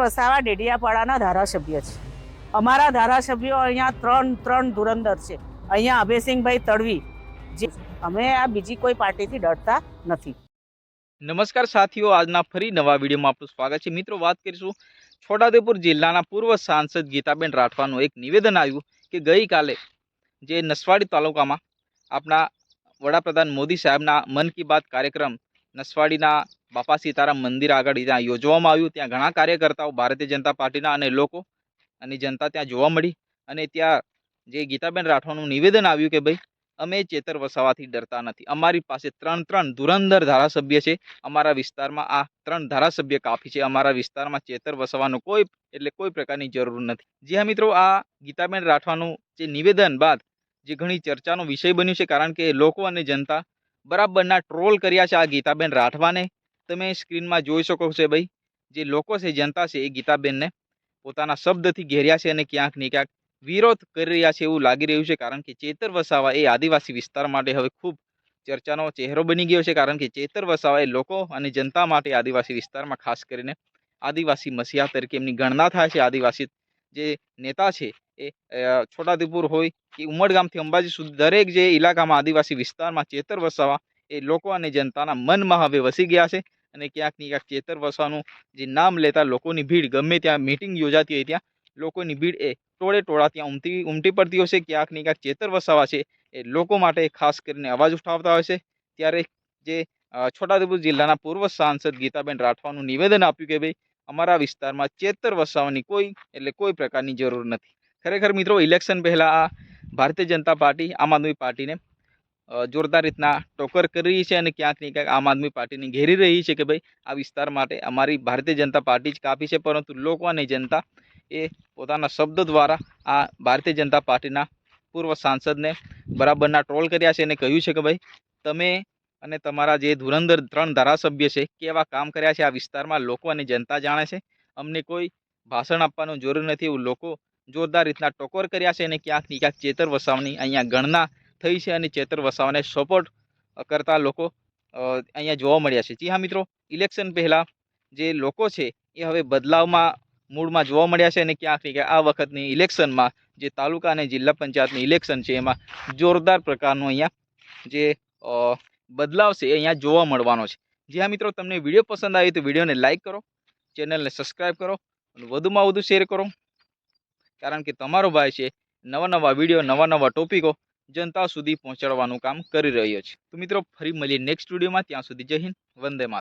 વસાવા ડેડિયાપાડાના ધારાસભ્ય છે. અમારા ધારાસભ્યો અહીંયા ત્રણ ધુરંધર છે. અહીંયા અભયસિંહભાઈ તડવી, જે અમે આ બીજી કોઈ પાર્ટીથી ડરતા નથી. નમસ્કાર સાથીઓ, આજના ફરી નવા વિડીયોમાં આપનું સ્વાગત છે. મિત્રો, વાત કરીશું છોટાઉદેપુર જિલ્લાના પૂર્વ સાંસદ ગીતાબેન રાઠવાનું એક નિવેદન આવ્યું કે ગઈકાલે જે નસવાડી તાલુકામાં આપણા વડાપ્રધાન મોદી સાહેબના મન કી બાત કાર્યક્રમ નસવાડીના બાપા સીતારામ મંદિર આગળ ત્યાં યોજવામાં આવ્યું. ત્યાં ઘણા કાર્યકર્તાઓ ભારતીય જનતા પાર્ટીના અને લોકો અને જનતા ત્યાં જોવા મળી. અને ત્યાં જે ગીતાબેન રાઠવાનું નિવેદન આવ્યું કે ભાઈ, અમે ચેતર વસાવાથી ડરતા નથી. અમારી પાસે ત્રણ ધુરંધર ધારાસભ્ય છે. અમારા વિસ્તારમાં આ 3 ધારાસભ્ય કાફી છે. અમારા વિસ્તારમાં ચેતર વસાવાનું કોઈ પ્રકારની જરૂર નથી. જી હા મિત્રો, આ ગીતાબેન રાઠવાનું જે નિવેદન બાદ જે ઘણી ચર્ચાનો વિષય બન્યું છે, કારણ કે લોકો અને જનતા બરાબરના ટ્રોલ કર્યા છે આ ગીતાબેન રાઠવાને. તમે સ્ક્રીનમાં જોઈ શકો છો ભાઈ, જે લોકો છે, જનતા છે, એ ગીતાબેનને પોતાના શબ્દથી ઘેર્યા છે અને ક્યાંક ને ક્યાંક વિરોધ કરી રહ્યા છે એવું લાગી રહ્યું છે. કારણ કે ચેતર વસાવા એ આદિવાસી વિસ્તાર માટે હવે ખૂબ ચર્ચાનો ચહેરો બની ગયો છે. કારણ કે ચેતર વસાવા એ લોકો અને જનતા માટે આદિવાસી વિસ્તારમાં ખાસ કરીને આદિવાસી મસીહા તરીકે એમની ગણના થાય છે. આદિવાસી જે નેતા છે એ છોટાઉદેપુર હોય કે ઉમરગામથી અંબાજી સુધી દરેક જે ઇલાકામાં આદિવાસી વિસ્તારમાં ચેતર વસાવા એ લોકો અને જનતાના મનમાં હવે વસી ગયા છે. અને ક્યાંક ને ક્યાંક ચેતર વસાવાનું જે નામ લેતા લોકોની ભીડ, ગમે ત્યાં મિટિંગ યોજાતી હોય ત્યાં લોકોની ભીડ એ ટોળા ત્યાં ઉમટી પડતી હોય છે. ક્યાંક ને ક્યાંક ચેતર વસાવા છે એ લોકો માટે ખાસ કરીને અવાજ ઉઠાવતા હોય છે. ત્યારે જે છોટાઉદેપુર જિલ્લાના પૂર્વ સાંસદ ગીતાબેન રાઠવાનું નિવેદન આપ્યું કે ભાઈ, અમારા વિસ્તારમાં ચેતર વસાવાની કોઈ પ્રકારની જરૂર નથી. ખરેખર મિત્રો, ઇલેક્શન પહેલા આ ભારતીય જનતા પાર્ટી આમ આદમી પાર્ટીને જોરદાર રીતના ટોકર કરી રહી છે અને ક્યાંક ને ક્યાંક આમ આદમી પાર્ટીને ઘેરી રહી છે કે ભાઈ, આ વિસ્તાર માટે અમારી ભારતીય જનતા પાર્ટી જ કાફી છે. પરંતુ લોકો અને જનતા એ પોતાના શબ્દ દ્વારા આ ભારતીય જનતા પાર્ટીના પૂર્વ સાંસદને બરાબરના ટ્રોલ કર્યા છે અને કહ્યું છે કે ભાઈ, તમે અને તમારા જે ધુરંધર 3 ધારાસભ્ય છે કેવા કામ કર્યા છે આ વિસ્તારમાં લોકો અને જનતા જાણે છે. અમને કોઈ ભાષણ આપવાનું જરૂર નથી એવું લોકો જોરદાર રીતના ટકોર કર્યા છે. અને ક્યાંક ને ક્યાંક ચેતર વસાવાની અહીંયા ગણના થઈ છે અને ચેતર વસાવાને સપોર્ટ કરતા લોકો અહીંયા જોવા મળ્યા છે. જી હા મિત્રો, ઇલેક્શન પહેલા જે લોકો છે એ હવે બદલાવમાં મૂળમાં જોવા મળ્યા છે. અને ક્યાંક ને ક્યાંક આ વખતની ઇલેક્શનમાં જે તાલુકા અને જિલ્લા પંચાયતની ઇલેક્શન છે એમાં જોરદાર પ્રકારનું અહીંયા જે બદલાવ છે એ અહીંયા જોવા મળવાનો છે. જી હા મિત્રો, તમને વિડીયો પસંદ આવી તો વિડીયોને લાઇક કરો, ચેનલને સબસ્ક્રાઈબ કરો અને વધુમાં વધુ શેર કરો. કારણ કે તમારો ભાઈ છે નવા વિડીયો, નવા ટોપિકો જનતા સુધી પહોંચાડવાનું કામ કરી રહ્યો છે. તો મિત્રો, ફરી મળીએ નેક્સ્ટ વિડીયોમાં. ત્યાં સુધી જય હિન્દ, વંદે માતરમ.